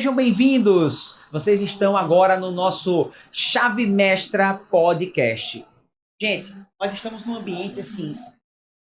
sejam bem-vindos! Vocês estão agora no nosso Chave Mestra Podcast. Gente, nós estamos num ambiente assim,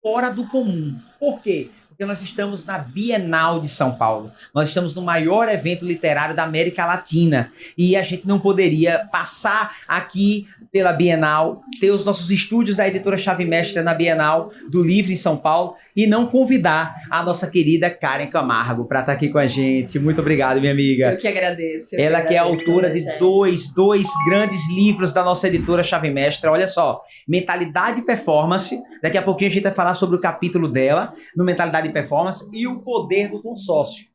fora do comum. Por quê? Porque nós estamos na Bienal de São Paulo. Nós estamos no maior evento literário da América Latina. E a gente não poderia passar aqui pela Bienal, ter os nossos estúdios da editora Chave Mestra na Bienal do Livro em São Paulo e não convidar a nossa querida Karen Camargo para estar aqui com a gente. Muito obrigado, minha amiga. Eu que agradeço. Ela que é autora de dois grandes livros da nossa editora Chave Mestra. Olha só, Mentalidade e Performance. Daqui a pouquinho a gente vai falar sobre o capítulo dela, no Mentalidade e Performance, e o poder do consórcio.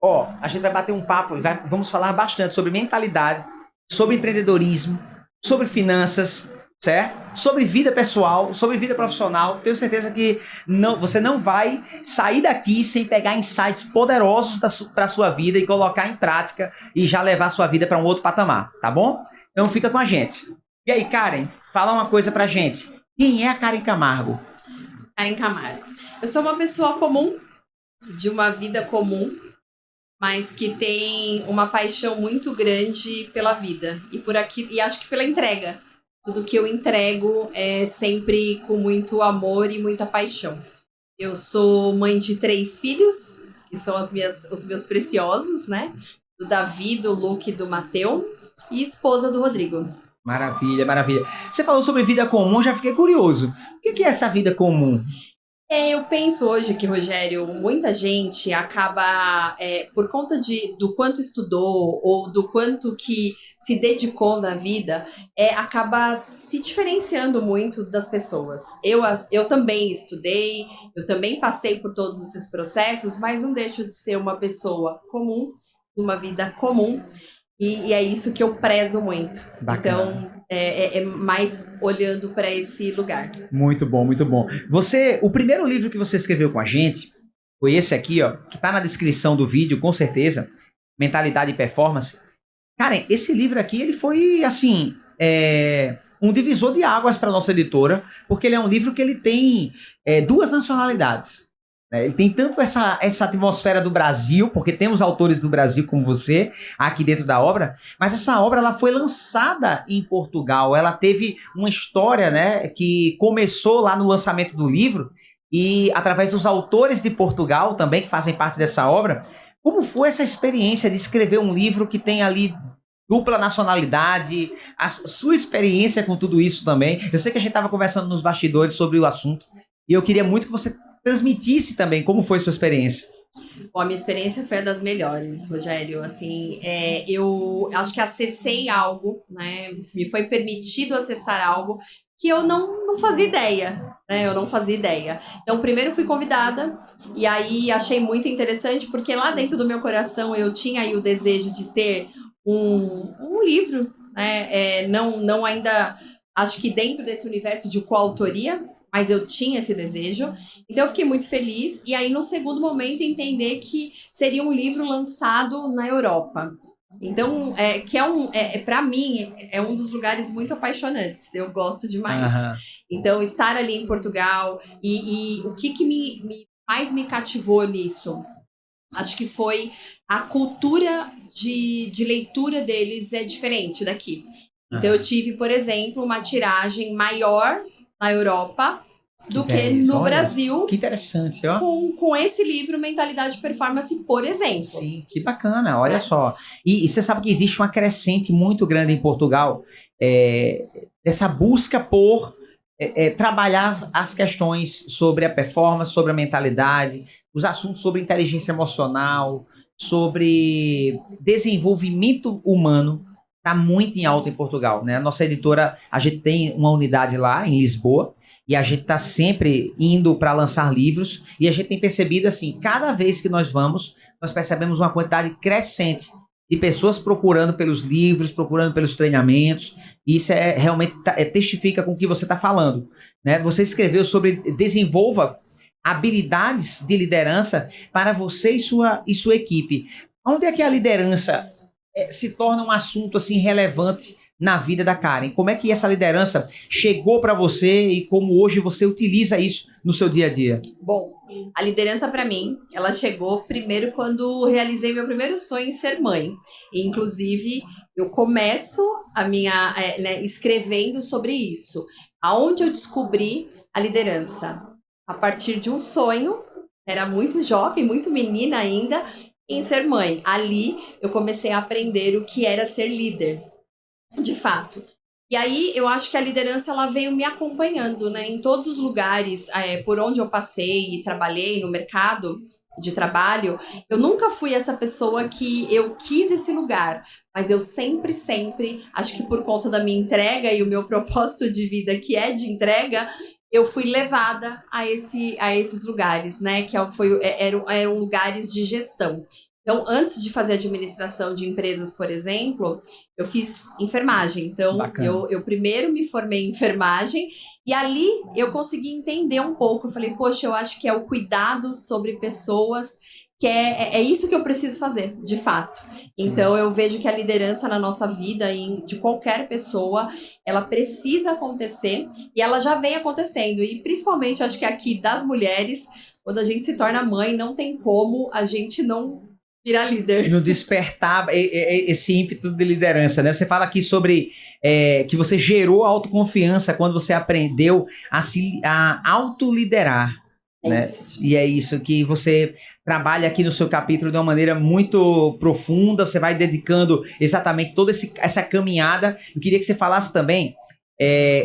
Ó, a gente vai bater um papo e vamos falar bastante sobre mentalidade, sobre empreendedorismo, sobre finanças, certo? Sobre vida pessoal, sobre vida profissional. Tenho certeza que você não vai sair daqui sem pegar insights poderosos para a sua vida e colocar em prática e já levar a sua vida para um outro patamar, tá bom? Então fica com a gente. E aí, Karen, fala uma coisa pra gente. Quem é a Karen Camargo? Karen Camargo. Eu sou uma pessoa comum, de uma vida comum, mas que tem uma paixão muito grande pela vida e acho que pela entrega. Tudo que eu entrego é sempre com muito amor e muita paixão. Eu sou mãe de 3 filhos, que são os meus preciosos, né? Do Davi, do Luke e do Mateu, e esposa do Rodrigo. Maravilha, maravilha. Você falou sobre vida comum, já fiquei curioso. O que é essa vida comum? Eu penso hoje que, Rogério, muita gente acaba, por conta do quanto estudou ou do quanto que se dedicou na vida, acaba se diferenciando muito das pessoas. Eu também estudei, eu também passei por todos esses processos, mas não deixo de ser uma pessoa comum, uma vida comum, e é isso que eu prezo muito. Bacana. Então, é mais olhando para esse lugar. Muito bom, muito bom. O primeiro livro que você escreveu com a gente foi esse aqui, ó, que tá na descrição do vídeo, com certeza, Mentalidade e Performance. Cara, esse livro aqui, ele foi, assim, um divisor de águas para nossa editora, porque ele é um livro que ele tem 2 nacionalidades. Ele tem tanto essa atmosfera do Brasil, porque temos autores do Brasil como você aqui dentro da obra, mas essa obra ela foi lançada em Portugal. Ela teve uma história, né, que começou lá no lançamento do livro e através dos autores de Portugal também, que fazem parte dessa obra. Como foi essa experiência de escrever um livro que tem ali dupla nacionalidade, a sua experiência com tudo isso também? Eu sei que a gente estava conversando nos bastidores sobre o assunto e eu queria muito que você transmitisse também como foi sua experiência. Bom, a minha experiência foi uma das melhores, Rogério. Assim, eu acho que acessei algo, né? Me foi permitido acessar algo que eu não fazia ideia, né? Eu não fazia ideia. Então, primeiro fui convidada e aí achei muito interessante porque lá dentro do meu coração eu tinha aí o desejo de ter um livro, né? Não ainda, acho que dentro desse universo de coautoria, mas eu tinha esse desejo, então eu fiquei muito feliz. E aí, no segundo momento, entender que seria um livro lançado na Europa. Então, para mim, é um dos lugares muito apaixonantes. Eu gosto demais. Uhum. Então, estar ali em Portugal e o que mais me cativou nisso? Acho que foi a cultura de leitura deles é diferente daqui. Então, eu tive, por exemplo, uma tiragem maior na Europa do que no Brasil. Que interessante, ó. Com esse livro, Mentalidade e Performance, por exemplo. Sim, que bacana, olha só. E você sabe que existe uma crescente muito grande em Portugal, dessa busca por trabalhar as questões sobre a performance, sobre a mentalidade, os assuntos sobre inteligência emocional, sobre desenvolvimento humano. Está muito em alta em Portugal, né? A nossa editora, a gente tem uma unidade lá em Lisboa e a gente está sempre indo para lançar livros e a gente tem percebido assim, cada vez que nós vamos, nós percebemos uma quantidade crescente de pessoas procurando pelos livros, procurando pelos treinamentos, e isso realmente testifica com o que você está falando, né? Você escreveu sobre desenvolva habilidades de liderança para você e sua equipe. Onde é que a liderança se torna um assunto assim relevante na vida da Karen? Como é que essa liderança chegou para você e como hoje você utiliza isso no seu dia a dia? Bom, a liderança para mim, ela chegou primeiro quando realizei meu primeiro sonho em ser mãe. E, inclusive, eu começo a minha escrevendo sobre isso. Aonde eu descobri a liderança? A partir de um sonho, era muito jovem, muito menina ainda, em ser mãe. Ali eu comecei a aprender o que era ser líder, de fato. E aí eu acho que a liderança ela veio me acompanhando, né? Em todos os lugares por onde eu passei e trabalhei no mercado de trabalho, eu nunca fui essa pessoa que eu quis esse lugar, mas eu sempre, acho que por conta da minha entrega e o meu propósito de vida que é de entrega, eu fui levada a esses lugares, né? Eram lugares de gestão. Então, antes de fazer administração de empresas, por exemplo, eu fiz enfermagem. Então, eu primeiro me formei em enfermagem e ali eu consegui entender um pouco. Eu falei, poxa, eu acho que é o cuidado sobre pessoas, que é isso que eu preciso fazer, de fato. Então, eu vejo que a liderança na nossa vida, de qualquer pessoa, ela precisa acontecer e ela já vem acontecendo. E principalmente, acho que aqui das mulheres, quando a gente se torna mãe, não tem como a gente não virar líder. No despertar esse ímpeto de liderança, né? Você fala aqui sobre que você gerou autoconfiança quando você aprendeu a autoliderar. Né? Isso. E é isso que você trabalha aqui no seu capítulo de uma maneira muito profunda, você vai dedicando exatamente toda essa caminhada. Eu queria que você falasse também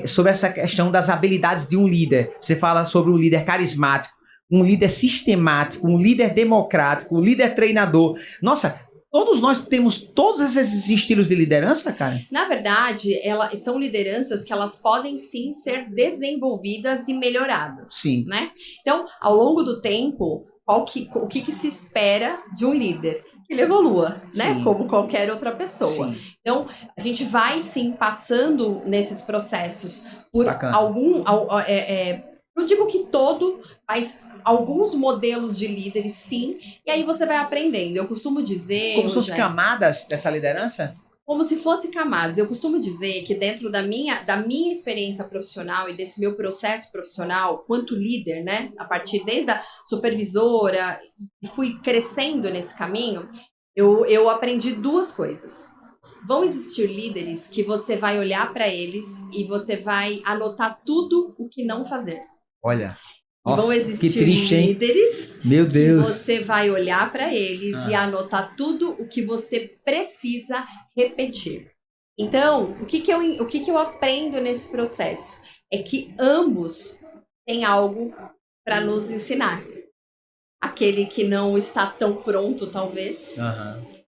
sobre essa questão das habilidades de um líder. Você fala sobre um líder carismático, um líder sistemático, um líder democrático, um líder treinador. Nossa, todos nós temos todos esses estilos de liderança, cara? Na verdade, são lideranças que elas podem sim ser desenvolvidas e melhoradas. Sim. Né? Então, ao longo do tempo, o que se espera de um líder? Que ele evolua, né? Sim. Como qualquer outra pessoa. Sim. Então, a gente vai sim passando nesses processos por Bacana. não digo que todo, mas alguns modelos de líderes, sim. E aí você vai aprendendo. Eu costumo dizer... Como se fossem camadas dessa liderança? Como se fosse camadas. Eu costumo dizer que dentro da minha experiência profissional e desse meu processo profissional, quanto líder, né? A partir desde a supervisora, e fui crescendo nesse caminho, eu aprendi duas coisas. Vão existir líderes que você vai olhar para eles e você vai anotar tudo o que não fazer. Olha... Nossa, e vão existir líderes Meu Deus. que você vai olhar para eles e anotar tudo o que você precisa repetir. Então, o que eu aprendo nesse processo? É que ambos têm algo para nos ensinar. Aquele que não está tão pronto, talvez,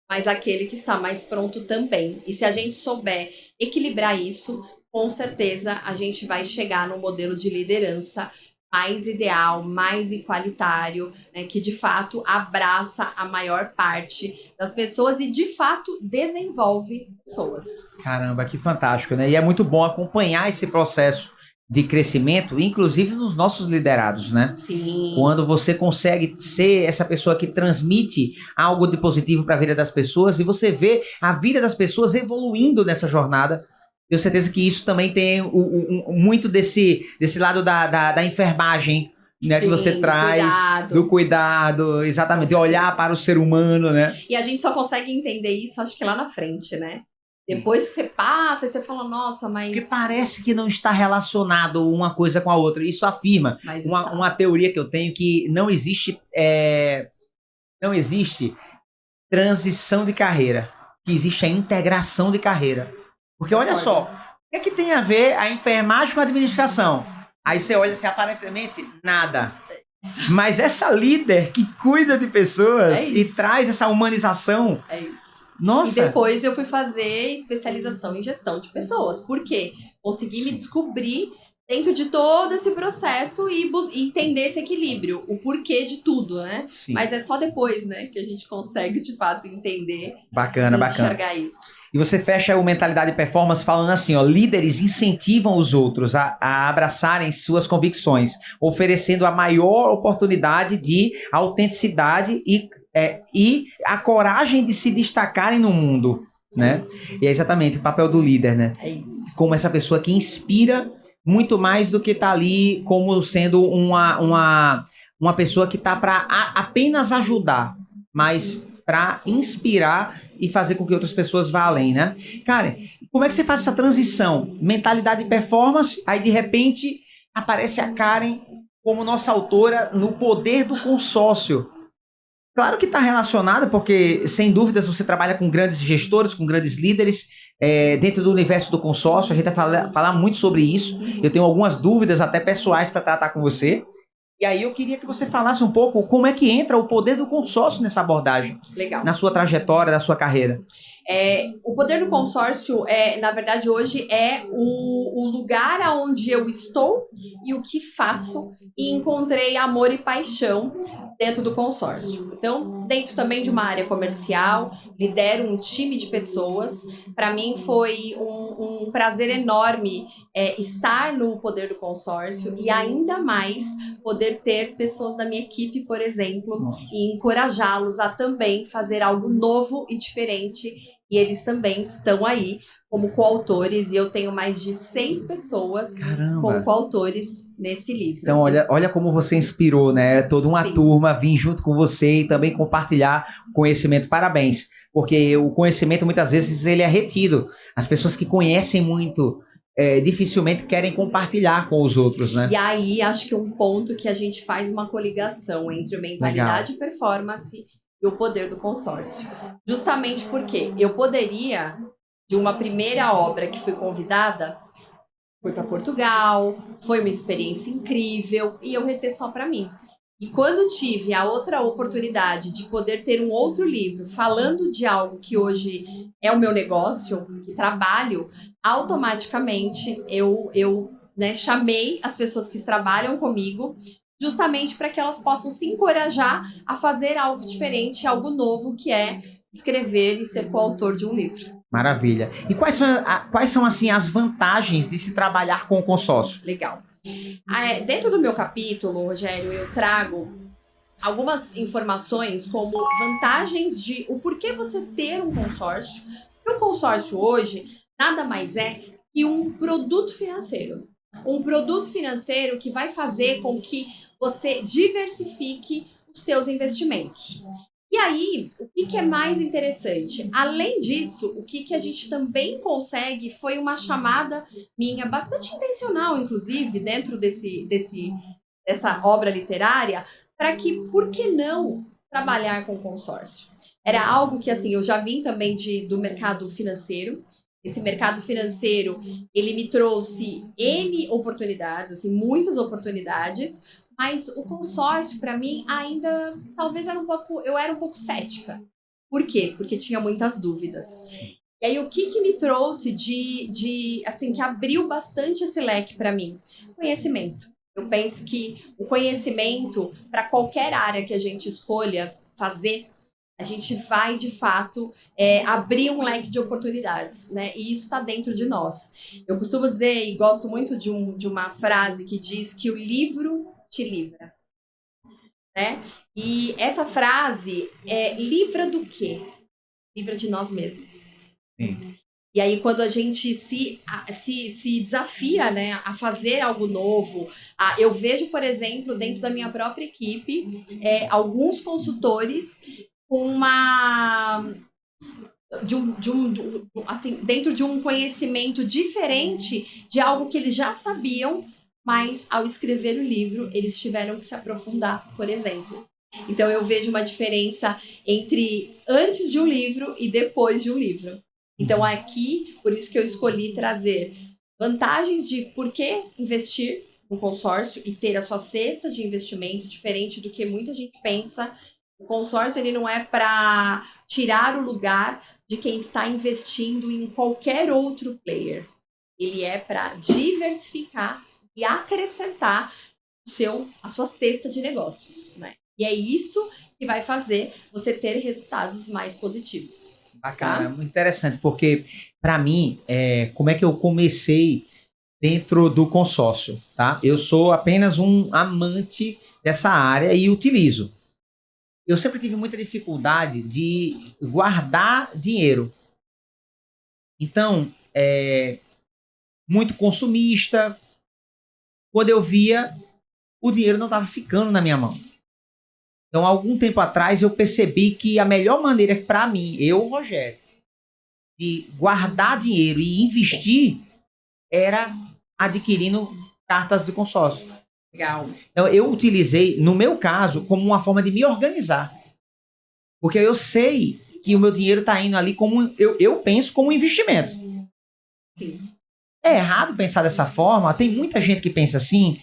mas aquele que está mais pronto também. E se a gente souber equilibrar isso, com certeza a gente vai chegar num modelo de liderança mais ideal, mais igualitário, né, que de fato abraça a maior parte das pessoas e de fato desenvolve pessoas. Caramba, que fantástico, né? E é muito bom acompanhar esse processo de crescimento, inclusive nos nossos liderados, né? Sim. Quando você consegue ser essa pessoa que transmite algo de positivo para a vida das pessoas e você vê a vida das pessoas evoluindo nessa jornada. Tenho certeza que isso também tem muito desse lado da enfermagem, né? Sim, que você traz. Do cuidado, exatamente. De olhar para o ser humano, né? E a gente só consegue entender isso, acho que lá na frente, né? Depois que você passa e você fala, nossa, mas... Porque parece que não está relacionado uma coisa com a outra. Isso afirma uma teoria que eu tenho que não existe transição de carreira. Que existe a integração de carreira. Porque olha só, o que tem a ver a enfermagem com a administração? Aí você olha assim, aparentemente, nada. Mas essa líder que cuida de pessoas e traz essa humanização... É isso. Nossa. E depois eu fui fazer especialização em gestão de pessoas. Por quê? Consegui me descobrir dentro de todo esse processo e entender esse equilíbrio, o porquê de tudo, né? Sim. Mas é só depois, né, que a gente consegue, de fato, entender bacana. Enxergar isso. E você fecha o Mentalidade e Performance falando assim, ó, líderes incentivam os outros a abraçarem suas convicções, oferecendo a maior oportunidade de autenticidade e a coragem de se destacarem no mundo. né? Isso. E é exatamente o papel do líder, né? É isso. Como essa pessoa que inspira muito mais do que tá ali como sendo uma pessoa que tá para apenas ajudar, mas para inspirar e fazer com que outras pessoas vá além, né? Karen, como é que você faz essa transição? Mentalidade e performance, aí de repente aparece a Karen como nossa autora no Poder do Consórcio. Claro que está relacionada, porque, sem dúvidas, você trabalha com grandes gestores, com grandes líderes, dentro do universo do consórcio. A gente vai falar muito sobre isso. Eu tenho algumas dúvidas, até pessoais, para tratar com você. E aí eu queria que você falasse um pouco como é que entra o poder do consórcio nessa abordagem. Legal. Na sua trajetória, na sua carreira. O poder do consórcio, na verdade, hoje é o lugar onde eu estou e o que faço, e encontrei amor e paixão dentro do consórcio. Então, dentro também de uma área comercial, lidero um time de pessoas. Para mim foi um prazer enorme estar no poder do consórcio e ainda mais poder ter pessoas da minha equipe, por exemplo, e encorajá-los a também fazer algo novo e diferente. E eles também estão aí como coautores, e eu tenho mais de 6 pessoas como coautores nesse livro. Então, olha como você inspirou, né? Toda uma turma vir junto com você e também compartilhar conhecimento. Parabéns, porque o conhecimento muitas vezes ele é retido. As pessoas que conhecem muito dificilmente querem compartilhar com os outros, né? E aí, acho que um ponto que a gente faz uma coligação entre mentalidade e performance e o poder do consórcio. Justamente porque eu poderia, de uma primeira obra que fui convidada, fui para Portugal, foi uma experiência incrível e eu reter só para mim. E quando tive a outra oportunidade de poder ter um outro livro falando de algo que hoje é o meu negócio, que trabalho, automaticamente eu chamei as pessoas que trabalham comigo justamente para que elas possam se encorajar a fazer algo diferente, algo novo, que é escrever e ser coautor de um livro. Maravilha. E quais são assim, as vantagens de se trabalhar com o consórcio? Legal. Dentro do meu capítulo, Rogério, eu trago algumas informações como vantagens de o porquê você ter um consórcio. Porque o consórcio hoje nada mais é que um produto financeiro. Um produto financeiro que vai fazer com que você diversifique os teus investimentos. E aí, o que é mais interessante? Além disso, o que a gente também consegue foi uma chamada minha, bastante intencional, inclusive, dentro dessa obra literária, para que, por que não trabalhar com consórcio? Era algo que, assim, eu já vim também do mercado financeiro. Esse mercado financeiro, ele me trouxe N oportunidades, assim, muitas oportunidades, mas o consórcio, para mim, ainda talvez eu era um pouco cética. Por quê? Porque tinha muitas dúvidas. E aí, o que me trouxe assim, que abriu bastante esse leque para mim? Conhecimento. Eu penso que o conhecimento, para qualquer área que a gente escolha fazer, a gente vai, de fato, abrir um leque de oportunidades, né? E isso está dentro de nós. Eu costumo dizer, e gosto muito de uma frase que diz que o livro te livra, né? E essa frase livra do quê? Livra de nós mesmos. Sim. E aí, quando a gente se desafia, né, a fazer algo novo, eu vejo, por exemplo, dentro da minha própria equipe, alguns consultores com assim, dentro de um conhecimento diferente de algo que eles já sabiam, mas ao escrever o livro, eles tiveram que se aprofundar, por exemplo. Então, eu vejo uma diferença entre antes de um livro e depois de um livro. Então, aqui, por isso que eu escolhi trazer vantagens de por que investir no consórcio e ter a sua cesta de investimento, diferente do que muita gente pensa. O consórcio, ele não é para tirar o lugar de quem está investindo em qualquer outro player. Ele é para diversificar e acrescentar a sua cesta de negócios, né? E é isso que vai fazer você ter resultados mais positivos. Bacana, muito interessante, porque para mim, como é que eu comecei dentro do consórcio, tá? Eu sou apenas um amante dessa área e utilizo. Eu sempre tive muita dificuldade de guardar dinheiro. Então, muito consumista. Quando eu via, o dinheiro não estava ficando na minha mão. Então, algum tempo atrás, eu percebi que a melhor maneira para mim, eu, Rogério, de guardar dinheiro e investir era adquirindo cartas de consórcio. Legal. Então, eu utilizei, no meu caso, como uma forma de me organizar. Porque eu sei que o meu dinheiro está indo ali como eu penso como um investimento. Sim. É errado pensar dessa forma? Tem muita gente que pensa assim.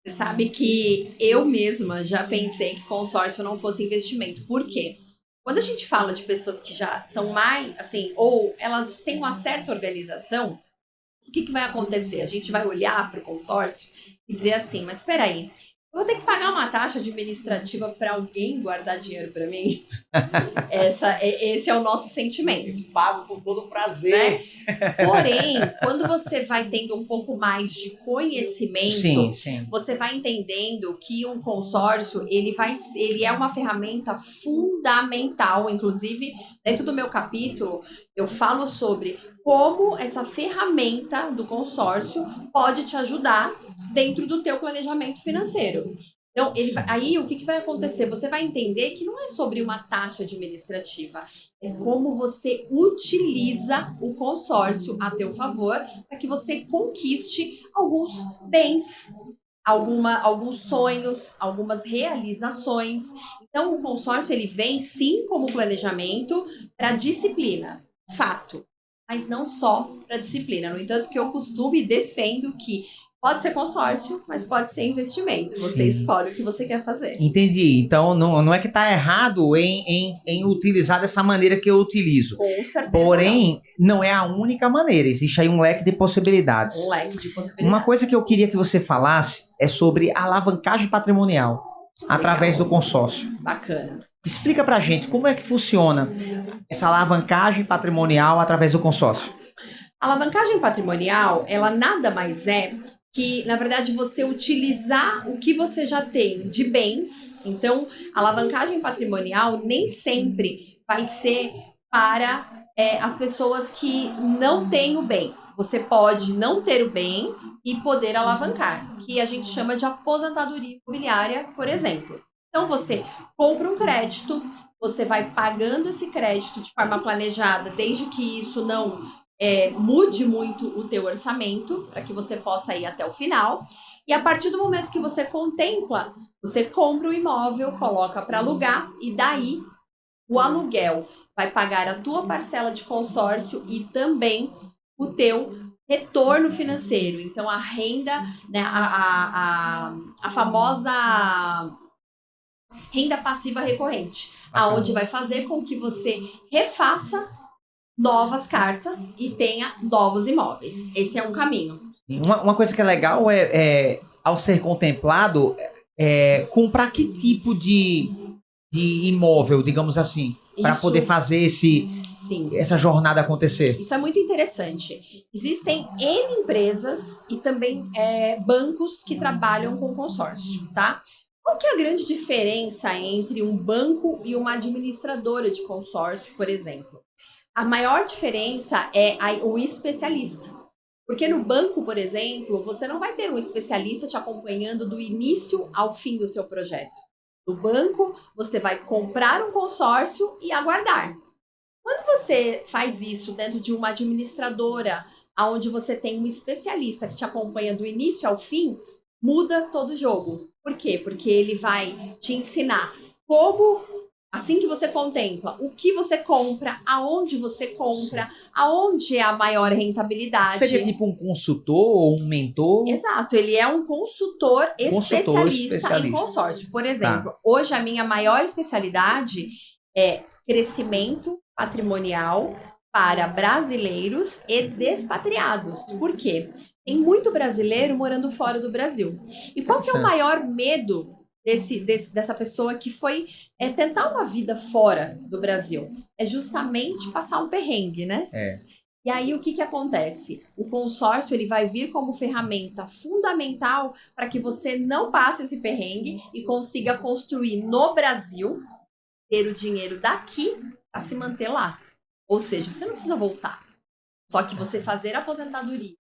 Você sabe que eu mesma já pensei que consórcio não fosse investimento. Por quê? Quando a gente fala de pessoas que já são mais, assim, ou elas têm uma certa organização, o que vai acontecer? A gente vai olhar para o consórcio e dizer assim, mas espera aí, eu vou ter que pagar uma taxa administrativa para alguém guardar dinheiro para mim? Esse é o nosso sentimento. Eu pago com todo prazer. Né? Porém, quando você vai tendo um pouco mais de conhecimento, sim. você vai entendendo que um consórcio ele é uma ferramenta fundamental. Inclusive, dentro do meu capítulo, eu falo sobre como essa ferramenta do consórcio pode te ajudar dentro do teu planejamento financeiro. Então, aí o que vai acontecer? Você vai entender que não é sobre uma taxa administrativa, é como você utiliza o consórcio a teu favor para que você conquiste alguns bens, alguns sonhos, algumas realizações. Então, o consórcio ele vem sim como planejamento para disciplina, fato, mas não só para disciplina. No entanto, que eu costumo e defendo que pode ser consórcio, mas pode ser investimento. Você escolhe o que você quer fazer. Entendi. Então, não é que está errado em utilizar dessa maneira que eu utilizo. Com certeza. Porém, não é a única maneira. Existe aí um leque de possibilidades. Um leque de possibilidades. Uma coisa que eu queria que você falasse é sobre alavancagem patrimonial através do consórcio. Bacana. Explica pra gente como é que funciona essa alavancagem patrimonial através do consórcio. A alavancagem patrimonial, ela nada mais é que, na verdade, você utilizar o que você já tem de bens. Então, a alavancagem patrimonial nem sempre vai ser para as pessoas que não têm o bem. Você pode não ter o bem e poder alavancar, que a gente chama de aposentadoria imobiliária, por exemplo. Então, você compra um crédito, você vai pagando esse crédito de forma planejada, desde que isso não mude muito o teu orçamento para que você possa ir até o final. E a partir do momento que você contempla, você compra o imóvel, coloca para alugar e daí o aluguel vai pagar a tua parcela de consórcio e também o teu retorno financeiro. Então a renda, né, a famosa renda passiva recorrente, aonde vai fazer com que você refaça novas cartas e tenha novos imóveis. Esse é um caminho. Uma coisa que é legal ao ser contemplado, comprar que tipo de imóvel, digamos assim, para poder fazer essa jornada acontecer. Isso é muito interessante. Existem N empresas e também bancos que trabalham com consórcio, tá? Qual que é a grande diferença entre um banco e uma administradora de consórcio, por exemplo? A maior diferença é o especialista. Porque no banco, por exemplo, você não vai ter um especialista te acompanhando do início ao fim do seu projeto. No banco, você vai comprar um consórcio e aguardar. Quando você faz isso dentro de uma administradora, onde você tem um especialista que te acompanha do início ao fim, muda todo o jogo. Por quê? Porque ele vai te ensinar como... Assim que você contempla o que você compra, aonde você compra, aonde é a maior rentabilidade. Seria tipo um consultor ou um mentor? Exato, ele é um consultor especialista em consórcio. Por exemplo, hoje a minha maior especialidade é crescimento patrimonial para brasileiros e despatriados. Por quê? Tem muito brasileiro morando fora do Brasil. E qual que é o maior medo dessa pessoa que foi tentar uma vida fora do Brasil? É justamente passar um perrengue, né? E aí o que acontece? O consórcio ele vai vir como ferramenta fundamental para que você não passe esse perrengue e consiga construir no Brasil, ter o dinheiro daqui para se manter lá. Ou seja, você não precisa voltar. Só que você fazer aposentadoria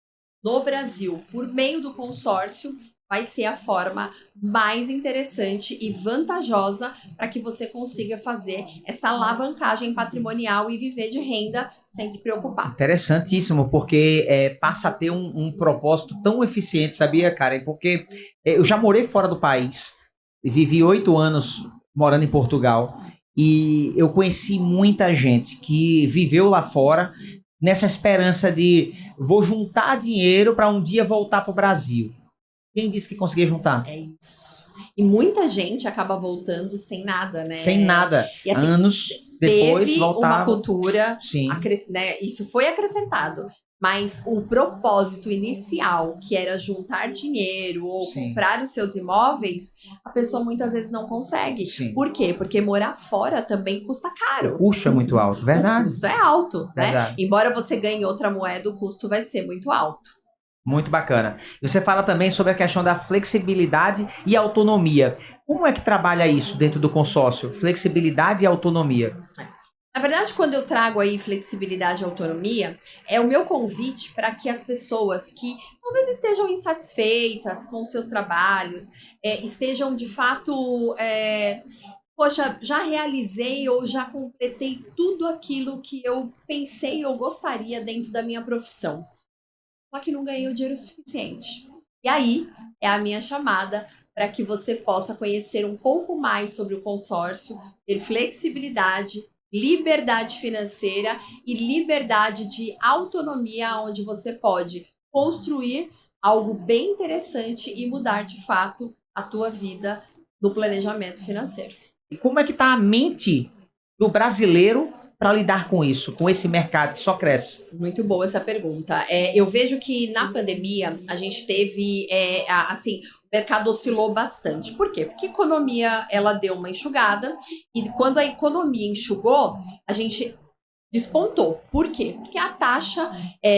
no Brasil por meio do consórcio vai ser a forma mais interessante e vantajosa para que você consiga fazer essa alavancagem patrimonial e viver de renda sem se preocupar. Interessantíssimo, porque passa a ter um propósito tão eficiente, sabia, Karen? Porque eu já morei fora do país, vivi 8 anos morando em Portugal, e eu conheci muita gente que viveu lá fora nessa esperança de vou juntar dinheiro para um dia voltar para o Brasil. Quem disse que conseguia juntar? É isso. E muita gente acaba voltando sem nada, né? Sem nada. E, assim, anos depois teve voltava. uma cultura, Sim. né? Isso foi acrescentado. Mas o propósito inicial, que era juntar dinheiro ou Sim. comprar os seus imóveis, a pessoa muitas vezes não consegue. Sim. Por quê? Porque morar fora também custa caro. O custo é muito alto, verdade. O custo é alto, Verdade. né? Embora você ganhe outra moeda, o custo vai ser muito alto. Muito bacana. Você fala também sobre a questão da flexibilidade e autonomia. Como é que trabalha isso dentro do consórcio? Flexibilidade e autonomia. Na verdade, quando eu trago aí flexibilidade e autonomia, é o meu convite para que as pessoas que talvez estejam insatisfeitas com os seus trabalhos, estejam de fato, poxa, já realizei ou já completei tudo aquilo que eu pensei ou gostaria dentro da minha profissão. Só que não ganhei o dinheiro suficiente. E aí é a minha chamada para que você possa conhecer um pouco mais sobre o consórcio, ter flexibilidade, liberdade financeira e liberdade de autonomia, onde você pode construir algo bem interessante e mudar de fato a tua vida no planejamento financeiro. E como é que está a mente do brasileiro para lidar com isso, com esse mercado que só cresce? Muito boa essa pergunta. Eu vejo que na pandemia a gente teve, assim, o mercado oscilou bastante. Por quê? Porque a economia, ela deu uma enxugada e quando a economia enxugou, a gente despontou. Por quê? Porque a taxa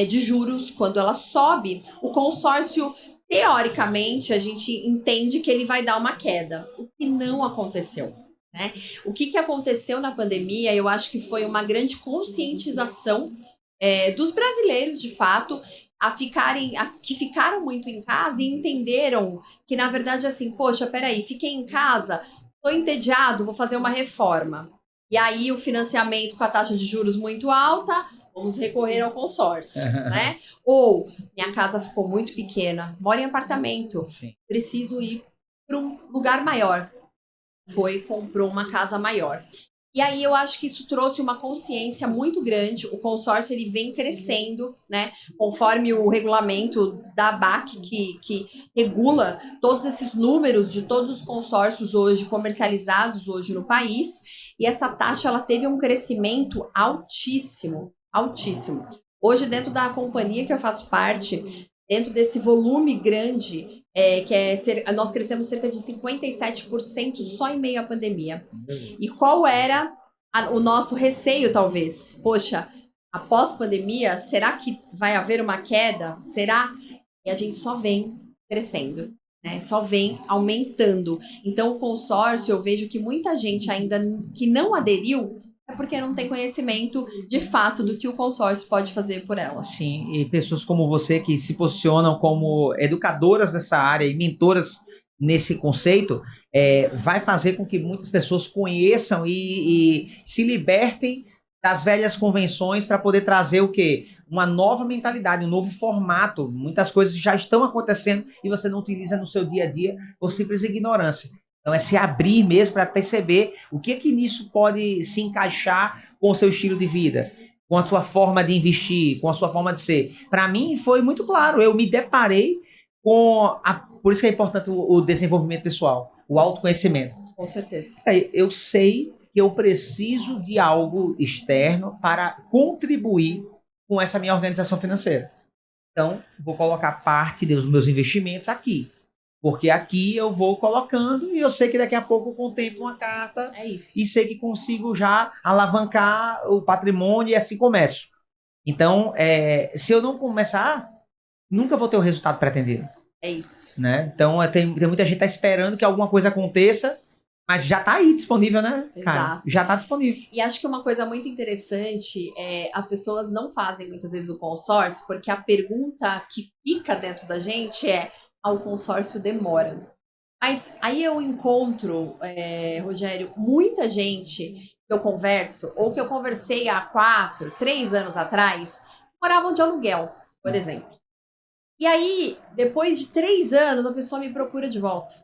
de juros, quando ela sobe, o consórcio, teoricamente, a gente entende que ele vai dar uma queda, o que não aconteceu. Né? O que aconteceu na pandemia, eu acho que foi uma grande conscientização dos brasileiros, de fato, que ficaram muito em casa e entenderam que, na verdade, assim, poxa, peraí, fiquei em casa, tô entediado, vou fazer uma reforma. E aí o financiamento com a taxa de juros muito alta, vamos recorrer ao consórcio, né? Ou minha casa ficou muito pequena, moro em apartamento, Sim. preciso ir para um lugar maior. Comprou uma casa maior. E aí eu acho que isso trouxe uma consciência muito grande. O consórcio ele vem crescendo, né? Conforme o regulamento da ABAC, que regula todos esses números de todos os consórcios hoje comercializados hoje no país. E essa taxa ela teve um crescimento altíssimo, altíssimo. Hoje, dentro da companhia que eu faço parte, dentro desse volume grande, nós crescemos cerca de 57% só em meio à pandemia. E qual era o nosso receio, talvez? Poxa, após pandemia, será que vai haver uma queda? Será? E a gente só vem crescendo, né? Só vem aumentando. Então, o consórcio, eu vejo que muita gente ainda que não aderiu, é porque não tem conhecimento de fato do que o consórcio pode fazer por elas. Sim, e pessoas como você que se posicionam como educadoras nessa área e mentoras nesse conceito, vai fazer com que muitas pessoas conheçam e se libertem das velhas convenções para poder trazer o quê? Uma nova mentalidade, um novo formato. Muitas coisas já estão acontecendo e você não utiliza no seu dia a dia por simples ignorância. Então é se abrir mesmo para perceber o que nisso pode se encaixar com o seu estilo de vida, com a sua forma de investir, com a sua forma de ser. Para mim foi muito claro, eu me deparei com por isso que é importante o desenvolvimento pessoal, o autoconhecimento. Com certeza. Eu sei que eu preciso de algo externo para contribuir com essa minha organização financeira. Então, vou colocar parte dos meus investimentos aqui. Porque aqui eu vou colocando e eu sei que daqui a pouco eu contemplo uma carta e sei que consigo já alavancar o patrimônio e assim começo. Então, se eu não começar, nunca vou ter o resultado pretendido. É isso. Né? Então, tem muita gente que está esperando que alguma coisa aconteça Mas já tá aí disponível, né, cara? Exato. Já tá disponível. E acho que uma coisa muito interessante é as pessoas não fazem muitas vezes o consórcio, porque a pergunta que fica dentro da gente é: o consórcio demora. Mas aí eu encontro, Rogério, muita gente que eu converso, ou que eu conversei há 4, 3 anos atrás, moravam de aluguel, por exemplo. E aí, depois de 3 anos, a pessoa me procura de volta.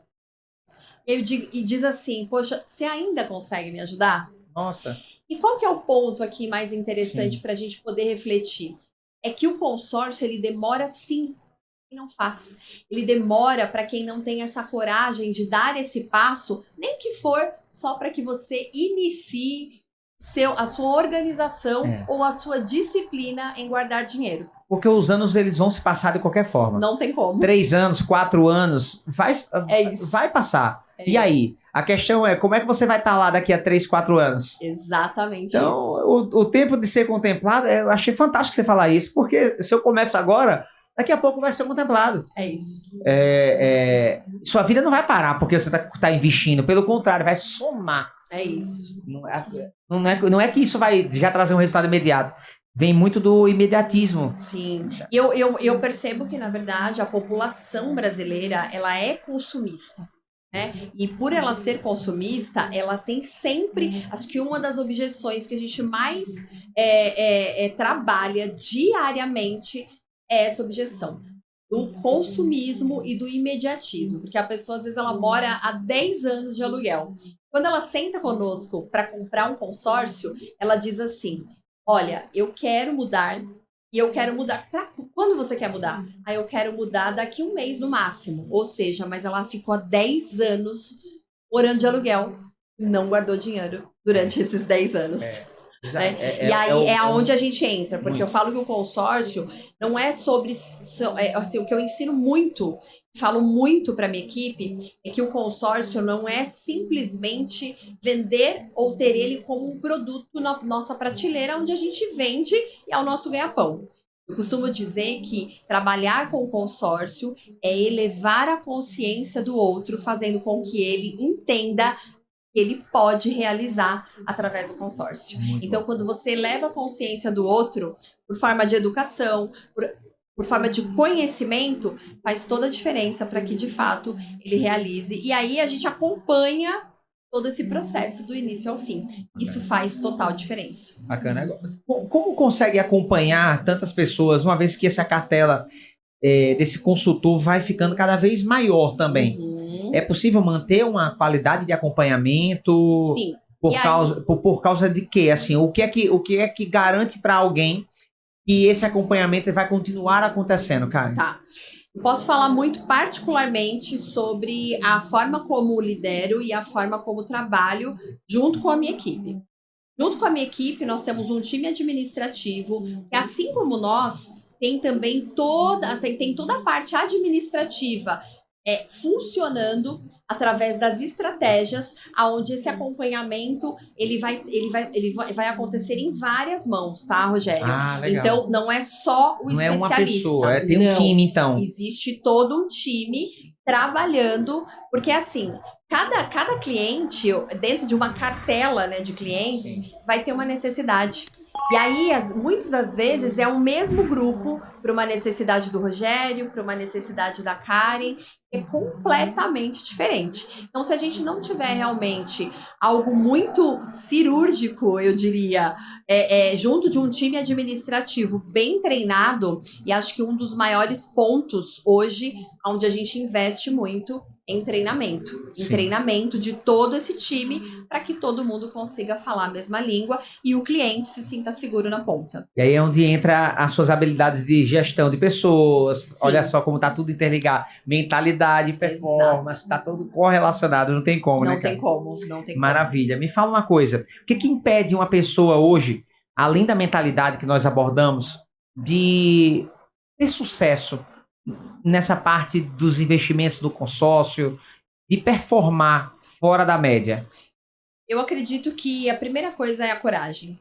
E diz assim: poxa, você ainda consegue me ajudar? Nossa. E qual que é o ponto aqui mais interessante Sim. para a gente poder refletir? É que o consórcio, ele demora sim, quem não faz. Ele demora para quem não tem essa coragem de dar esse passo, nem que for só para que você inicie a sua organização ou a sua disciplina em guardar dinheiro. Porque os anos eles vão se passar de qualquer forma. Não tem como. 3 anos, 4 anos, vai passar. E aí? A questão é, como é que você vai estar lá daqui a 3, 4 anos? Exatamente então, isso. O tempo de ser contemplado, eu achei fantástico você falar isso, porque se eu começo agora, daqui a pouco vai ser contemplado. É isso. Sua vida não vai parar porque você tá investindo, pelo contrário, vai somar. É isso. Não é que isso vai já trazer um resultado imediato. Vem muito do imediatismo. Sim. Eu percebo que, na verdade, a população brasileira, ela é consumista. Né? E por ela ser consumista, ela tem sempre, acho que uma das objeções que a gente mais trabalha diariamente é essa objeção do consumismo e do imediatismo, porque a pessoa às vezes ela mora há 10 anos de aluguel. Quando ela senta conosco para comprar um consórcio, ela diz assim: olha, eu quero mudar. E eu quero mudar. Quando você quer mudar? Aí eu quero mudar daqui 1 mês no máximo. Ou seja, mas ela ficou há 10 anos morando de aluguel e não guardou dinheiro durante esses 10 anos. Né? E aí é aonde a gente entra, porque eu falo que o consórcio não é sobre. Assim, o que eu ensino muito, falo muito para minha equipe, é que o consórcio não é simplesmente vender ou ter ele como um produto na nossa prateleira, onde a gente vende e é o nosso ganha-pão. Eu costumo dizer que trabalhar com consórcio é elevar a consciência do outro, fazendo com que ele entenda que ele pode realizar através do consórcio. Então, quando você eleva a consciência do outro, por forma de educação, por forma de conhecimento, faz toda a diferença para que, de fato, ele realize. E aí a gente acompanha todo esse processo do início ao fim. Isso faz total diferença. Bacana. Como consegue acompanhar tantas pessoas, uma vez que essa cartela desse consultor vai ficando cada vez maior também? É possível manter uma qualidade de acompanhamento? Sim. Por causa de quê? Assim, o que é que garante para alguém que esse acompanhamento vai continuar acontecendo, cara? Tá. Posso falar muito particularmente sobre a forma como lidero e a forma como trabalho junto com a minha equipe. Junto com a minha equipe, nós temos um time administrativo que, assim como nós, tem também toda a parte administrativa funcionando através das estratégias, aonde esse acompanhamento ele vai acontecer em várias mãos, tá, Rogério? Legal. Então não é só o especialista. Não é uma pessoa, tem um time, então. Existe todo um time trabalhando, porque assim, cada cliente, dentro de uma cartela, né, de clientes, vai ter uma necessidade. E aí, muitas das vezes, é o mesmo grupo para uma necessidade do Rogério, para uma necessidade da Karen, é completamente diferente. Então, se a gente não tiver realmente algo muito cirúrgico, eu diria, junto de um time administrativo bem treinado, e acho que um dos maiores pontos hoje, onde a gente investe muito, em treinamento. Em treinamento de todo esse time, para que todo mundo consiga falar a mesma língua e o cliente se sinta seguro na ponta. E aí é onde entra as suas habilidades de gestão de pessoas. Sim. Olha só como tá tudo interligado. Mentalidade, performance, tá tudo correlacionado, não tem como, né, cara? Não tem Maravilha. Me fala uma coisa, o que impede uma pessoa hoje, além da mentalidade que nós abordamos, de ter sucesso nessa parte dos investimentos do consórcio, de performar fora da média? Eu acredito que a primeira coisa é a coragem.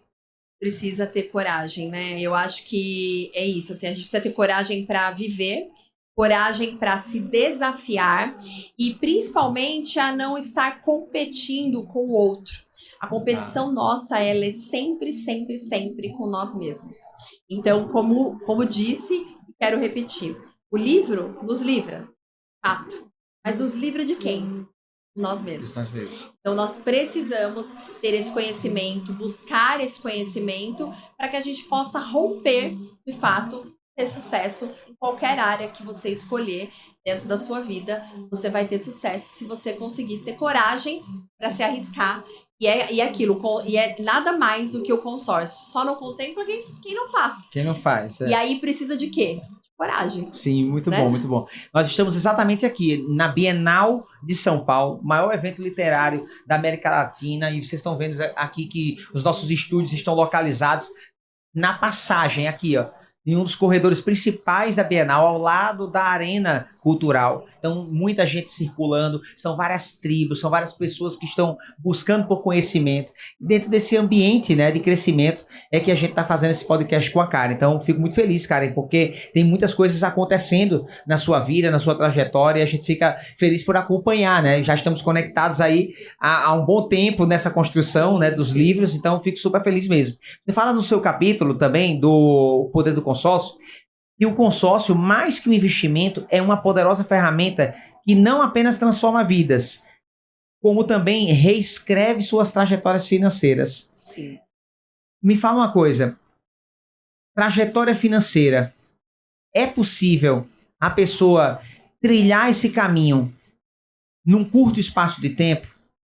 Precisa ter coragem, né? Eu acho que é isso, assim, a gente precisa ter coragem para viver, coragem para se desafiar e principalmente a não estar competindo com o outro. A competição nossa, ela é sempre, sempre, sempre com nós mesmos. Então, como disse, quero repetir, o livro nos livra, fato. Mas nos livra de quem? Nós mesmos. Então, nós precisamos ter esse conhecimento, buscar esse conhecimento para que a gente possa romper, de fato, ter sucesso em qualquer área que você escolher dentro da sua vida. Você vai ter sucesso se você conseguir ter coragem para se arriscar. E é aquilo, e é nada mais do que o consórcio. Só não contempla quem não faz. Quem não faz. E aí precisa de quê? Coragem. Sim, muito bom, muito bom. Nós estamos exatamente aqui, na Bienal de São Paulo, maior evento literário da América Latina, e vocês estão vendo aqui que os nossos estúdios estão localizados na passagem, aqui, ó, em um dos corredores principais da Bienal, ao lado da Arena Cultural. Então, muita gente circulando, são várias tribos, são várias pessoas que estão buscando por conhecimento. Dentro desse ambiente, né, de crescimento, é que a gente está fazendo esse podcast com a Karen. Então, fico muito feliz, Karen, porque tem muitas coisas acontecendo na sua vida, na sua trajetória, e a gente fica feliz por acompanhar, né? Já estamos conectados aí há um bom tempo nessa construção, né, dos livros, então fico super feliz mesmo. Você fala no seu capítulo também do Poder do Consórcio, e o consórcio, mais que um investimento, é uma poderosa ferramenta que não apenas transforma vidas, como também reescreve suas trajetórias financeiras. Sim. Me fala uma coisa, trajetória financeira, é possível a pessoa trilhar esse caminho num curto espaço de tempo?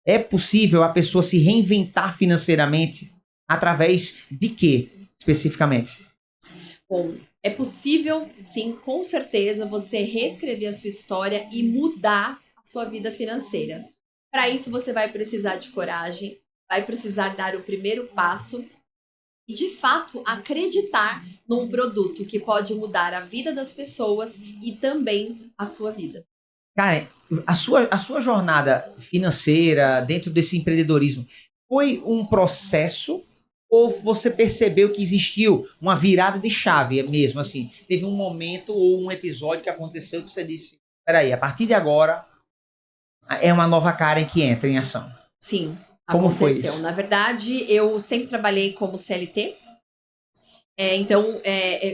É possível a pessoa se reinventar financeiramente através de quê, especificamente? Bom, é possível, sim, com certeza, você reescrever a sua história e mudar a sua vida financeira. Para isso, você vai precisar de coragem, vai precisar dar o primeiro passo e, de fato, acreditar num produto que pode mudar a vida das pessoas e também a sua vida. Cara, a sua jornada financeira dentro desse empreendedorismo foi um processo ou você percebeu que existiu uma virada de chave mesmo, assim? Teve um momento ou um episódio que aconteceu que você disse, peraí, a partir de agora é uma nova Karen que entra em ação. Sim, como aconteceu. Foi isso? Na verdade, eu sempre trabalhei como CLT. Então,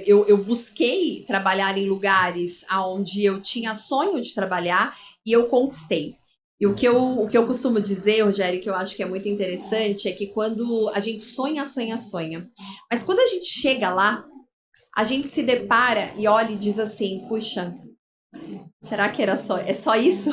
eu busquei trabalhar em lugares onde eu tinha sonho de trabalhar e eu conquistei. E o que eu costumo dizer, Rogério, que eu acho que é muito interessante, é que quando a gente sonha. Mas quando a gente chega lá, a gente se depara e olha e diz assim, puxa, será que é só isso?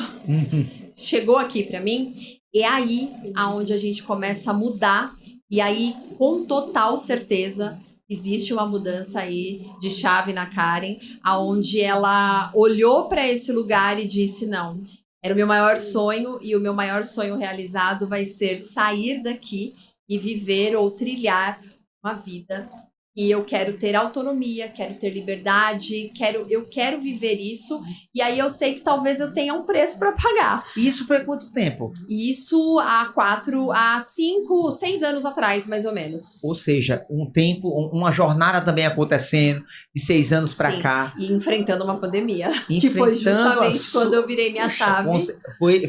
Chegou aqui para mim? É aí aonde a gente começa a mudar e aí, com total certeza, existe uma mudança aí de chave na Karen, aonde ela olhou para esse lugar e disse, não, era o meu maior sonho e o meu maior sonho realizado vai ser sair daqui e viver ou trilhar uma vida. E eu quero ter autonomia, quero ter liberdade, eu quero viver isso. E aí eu sei que talvez eu tenha um preço para pagar. E isso foi há quanto tempo? Isso há 5, 6 anos atrás, mais ou menos. Ou seja, um tempo, uma jornada também acontecendo, de 6 anos para cá. E enfrentando uma pandemia, que foi justamente quando eu virei minha chave.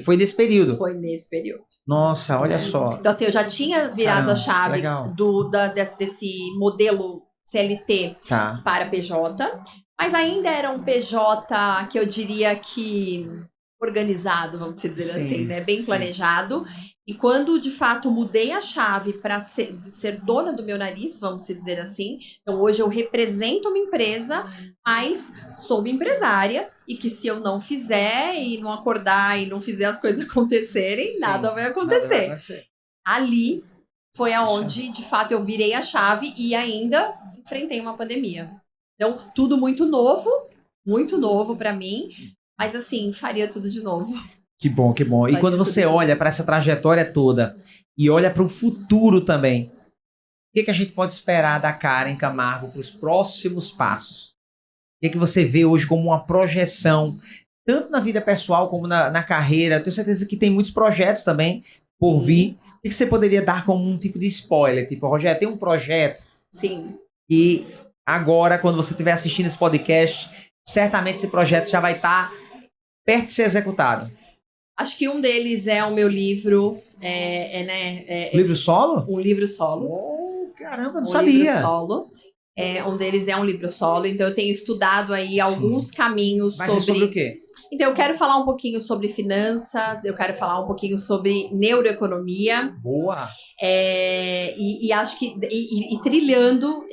Foi nesse período? Foi nesse período. Nossa, olha só. Então assim, eu já tinha virado a chave desse modelo CLT para PJ, mas ainda era um PJ que eu diria que organizado, vamos dizer assim, né? Bem planejado. E quando, de fato, mudei a chave para ser dona do meu nariz, vamos dizer assim, então hoje eu represento uma empresa, mas sou uma empresária e que se eu não fizer e não acordar e não fizer as coisas acontecerem, nada vai acontecer. Ali foi aonde, de fato, eu virei a chave e ainda enfrentei uma pandemia. Então, tudo muito novo para mim, mas assim, faria tudo de novo. Que bom, que bom. E quando você olha para essa trajetória toda e olha para o futuro também, o que a gente pode esperar da Karen Camargo para os próximos passos? O que você vê hoje como uma projeção, tanto na vida pessoal como na carreira? Eu tenho certeza que tem muitos projetos também por vir. O que você poderia dar como um tipo de spoiler? Tipo, Rogério, tem um projeto. Sim. E agora, quando você estiver assistindo esse podcast, certamente esse projeto já vai estar perto de ser executado. Acho que um deles é o meu livro. Livro solo? Um livro solo. Oh, caramba, não um sabia. livro solo. Um deles é um livro solo. Então, eu tenho estudado aí alguns caminhos Vai ser sobre o quê? Então, eu quero falar um pouquinho sobre finanças, eu quero falar um pouquinho sobre neuroeconomia. Boa! E acho que trilhando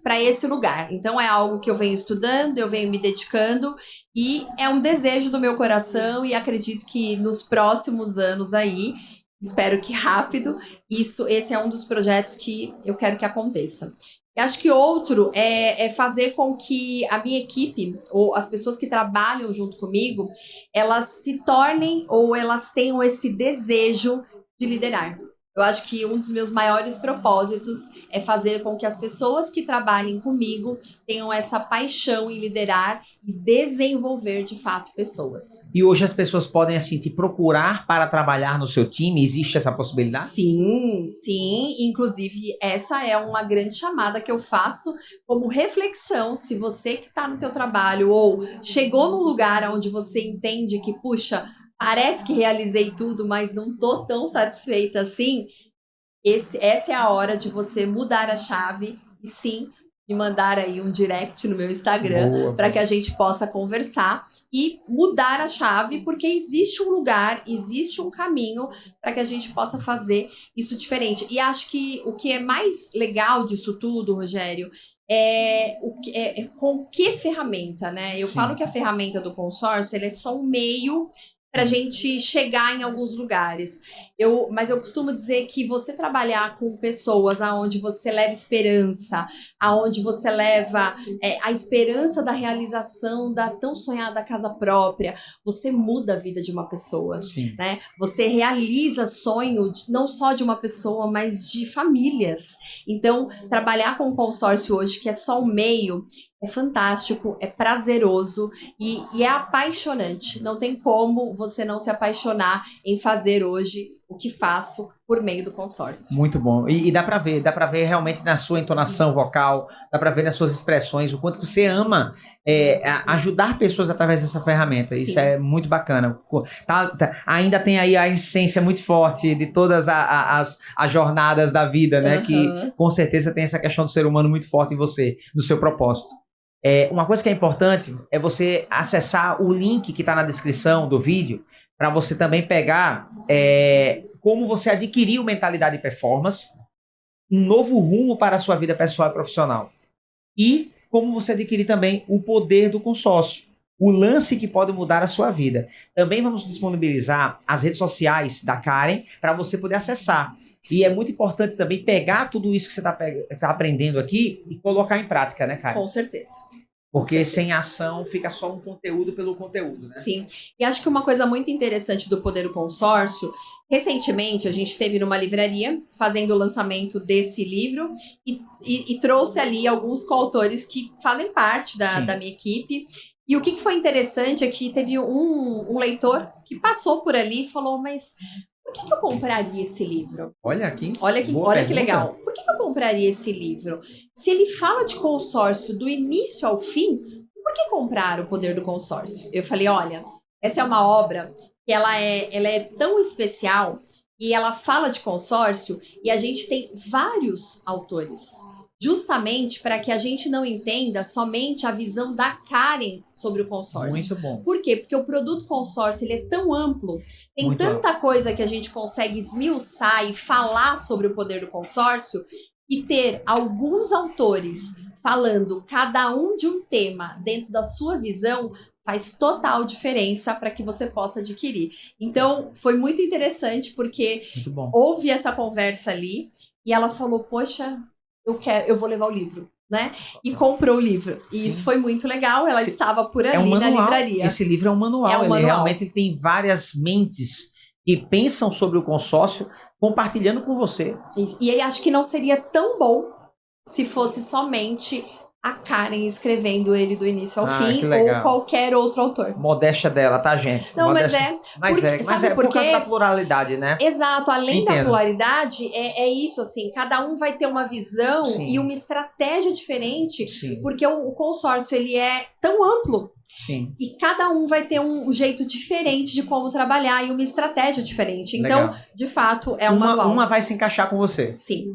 para esse lugar. Então, é algo que eu venho estudando, eu venho me dedicando, e é um desejo do meu coração, e acredito que nos próximos anos aí, espero que rápido, esse é um dos projetos que eu quero que aconteça. Eu acho que outro é fazer com que a minha equipe, ou as pessoas que trabalham junto comigo, elas se tornem, ou elas tenham esse desejo de liderar. Eu acho que um dos meus maiores propósitos é fazer com que as pessoas que trabalhem comigo tenham essa paixão em liderar e desenvolver, de fato, pessoas. E hoje as pessoas podem, assim, te procurar para trabalhar no seu time? Existe essa possibilidade? Sim, sim. Inclusive, essa é uma grande chamada que eu faço como reflexão. Se você que está no teu trabalho ou chegou num lugar onde você entende que, puxa, parece que realizei tudo, mas não tô tão satisfeita assim, essa é a hora de você mudar a chave e sim, me mandar aí um direct no meu Instagram para que a gente possa conversar e mudar a chave, porque existe um lugar, existe um caminho para que a gente possa fazer isso diferente. E acho que o que é mais legal disso tudo, Rogério, com que ferramenta, né? Eu falo que a ferramenta do consórcio, ele é só um meio para a gente chegar em alguns lugares. Mas eu costumo dizer que você trabalhar com pessoas aonde você leva esperança, aonde você leva a esperança da realização da tão sonhada casa própria, você muda a vida de uma pessoa. Sim. Né? Você realiza sonho não só de uma pessoa, mas de famílias. Então, trabalhar com um consórcio hoje, que é só um meio, é fantástico, é prazeroso e é apaixonante. Não tem como você não se apaixonar em fazer hoje o que faço por meio do consórcio. Muito bom. E dá pra ver realmente na sua entonação vocal, dá pra ver nas suas expressões, o quanto que você ama ajudar pessoas através dessa ferramenta. Sim. Isso é muito bacana. Ainda tem aí a essência muito forte de todas as jornadas da vida, né? Que com certeza tem essa questão do ser humano muito forte em você, do seu propósito. Uma coisa que é importante é você acessar o link que está na descrição do vídeo para você também pegar como você adquiriu mentalidade e performance, um novo rumo para a sua vida pessoal e profissional. E como você adquirir também o poder do consórcio, o lance que pode mudar a sua vida. Também vamos disponibilizar as redes sociais da Karen para você poder acessar. E é muito importante também pegar tudo isso que você está aprendendo aqui e colocar em prática, né, Karen? Com certeza. Porque sem ação fica só um conteúdo pelo conteúdo, né? Sim. E acho que uma coisa muito interessante do Poder do Consórcio, recentemente a gente esteve numa livraria fazendo o lançamento desse livro e trouxe ali alguns coautores que fazem parte da minha equipe. E o que foi interessante é que teve um leitor que passou por ali e falou, mas por que eu compraria esse livro? Olha aqui. Olha que legal. Por que eu compraria esse livro? Se ele fala de consórcio do início ao fim, por que comprar o Poder do Consórcio? Eu falei, olha, essa é uma obra que ela é tão especial e ela fala de consórcio e a gente tem vários autores. Justamente para que a gente não entenda somente a visão da Karen sobre o consórcio. Muito bom. Por quê? Porque o produto consórcio ele é tão amplo, tem muito tanta amplo. Coisa que a gente consegue esmiuçar e falar sobre o poder do consórcio e ter alguns autores falando cada um de um tema dentro da sua visão faz total diferença para que você possa adquirir. Então, foi muito interessante porque houve essa conversa ali e ela falou, poxa, eu vou levar o livro, né? E comprou o livro. E Sim. Isso foi muito legal. Ela estava por ali na livraria. Esse livro é um manual. Ele realmente tem várias mentes que pensam sobre o consórcio, compartilhando com você. Isso. E aí acho que não seria tão bom se fosse somente a Karen escrevendo ele do início ao fim, que ou legal. qualquer outro autor. Modéstia dela, tá, gente? Não, Modéstia... Mas é por causa da pluralidade, né? Exato, além da Entendo. pluralidade, é isso, assim, cada um vai ter uma visão Sim. e uma estratégia diferente, Sim. porque o consórcio, ele é tão amplo, Sim. e cada um vai ter um jeito diferente de como trabalhar e uma estratégia diferente. Então, Legal. de fato, é um manual. Uma vai se encaixar com você. Sim,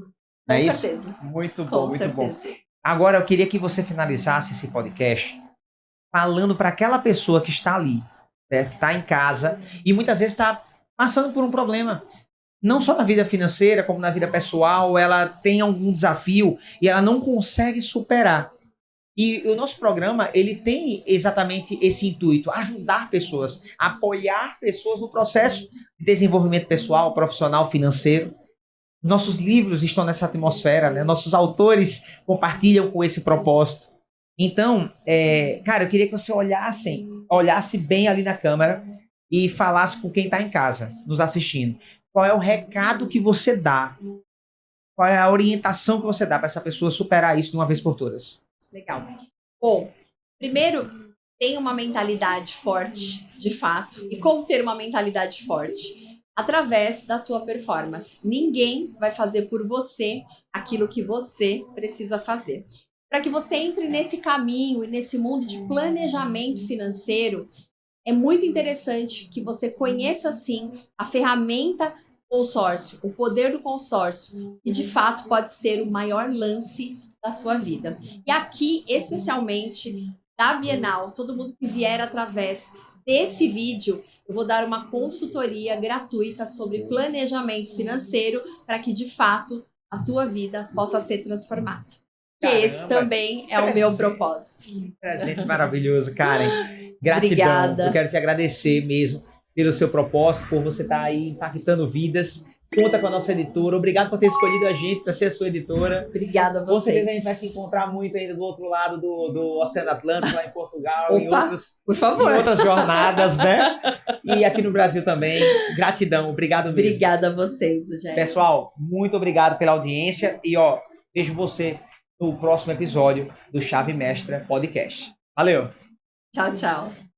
Não com é certeza. Isso? Muito bom, Com muito certeza. bom. Agora, eu queria que você finalizasse esse podcast falando para aquela pessoa que está ali, certo? Que está em casa e muitas vezes está passando por um problema. Não só na vida financeira, como na vida pessoal, ela tem algum desafio e ela não consegue superar. E o nosso programa, ele tem exatamente esse intuito, ajudar pessoas, apoiar pessoas no processo de desenvolvimento pessoal, profissional, financeiro. Nossos livros estão nessa atmosfera, né? Nossos autores compartilham com esse propósito. Então, cara, eu queria que você olhasse bem ali na câmera e falasse com quem está em casa, nos assistindo. Qual é o recado que você dá? Qual é a orientação que você dá para essa pessoa superar isso de uma vez por todas? Legal. Bom, primeiro, tenha uma mentalidade forte, de fato. E como ter uma mentalidade forte? Através da tua performance. Ninguém vai fazer por você aquilo que você precisa fazer. Para que você entre nesse caminho e nesse mundo de planejamento financeiro, é muito interessante que você conheça, sim, a ferramenta consórcio, o poder do consórcio, que de fato pode ser o maior lance da sua vida. E aqui, especialmente, da Bienal, todo mundo que vier através desse vídeo, eu vou dar uma consultoria gratuita sobre planejamento financeiro para que, de fato, a tua vida possa ser transformada. Que esse também é o meu propósito. Presente maravilhoso, Karen. Gratidão. Obrigada. Eu quero te agradecer mesmo pelo seu propósito, por você estar aí impactando vidas. Conta com a nossa editora. Obrigado por ter escolhido a gente para ser a sua editora. Obrigada a Com vocês. certeza a gente vai se encontrar muito ainda do outro lado do Oceano Atlântico, lá em Portugal, Opa, por favor. em outras jornadas, né? E aqui no Brasil também. Gratidão, obrigado mesmo. Obrigada a vocês, Rogério. Pessoal, muito obrigado pela audiência e vejo você no próximo episódio do Chave Mestra Podcast. Valeu! Tchau, tchau.